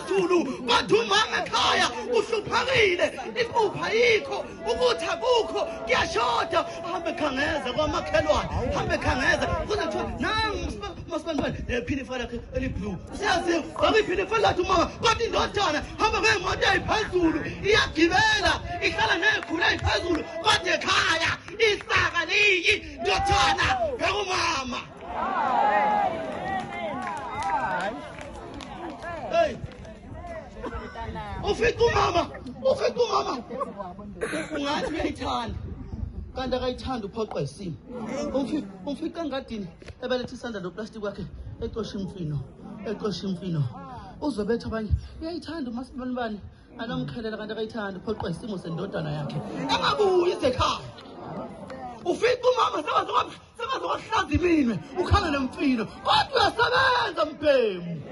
phezulu kodwa umama ekhaya uhluphakile impupha ayikho ukuthi akukho kuyashoda hambe khangeza kwamakhelwane hambe khangeza kuze kuthiwa nangu masibandibani nephinifa lakhe eliblue siyaziwa ngakiphinifa lathi umama kodwa indodana hamba ngemoto eyiphezulu iyagibela ihlala nekhulu eyiphezulu kodwa ekhaya isaka liyi ndodana bekumama. Hey, ufika umama ungathi uyayithanda kanti akayithanda uphoqwa isimo umfika engadini ebeletha isandla noplastic wakhe exosha imfino uzobetha abanye uyayithanda umasibani anomkhelela kanti akayithanda uphoqwa isimo sendodana yakhe engabuyi esekhaya. Ufika umama semazokuhlanza iminwe ukhangele nemfino kodwa uyasebenza mpemu.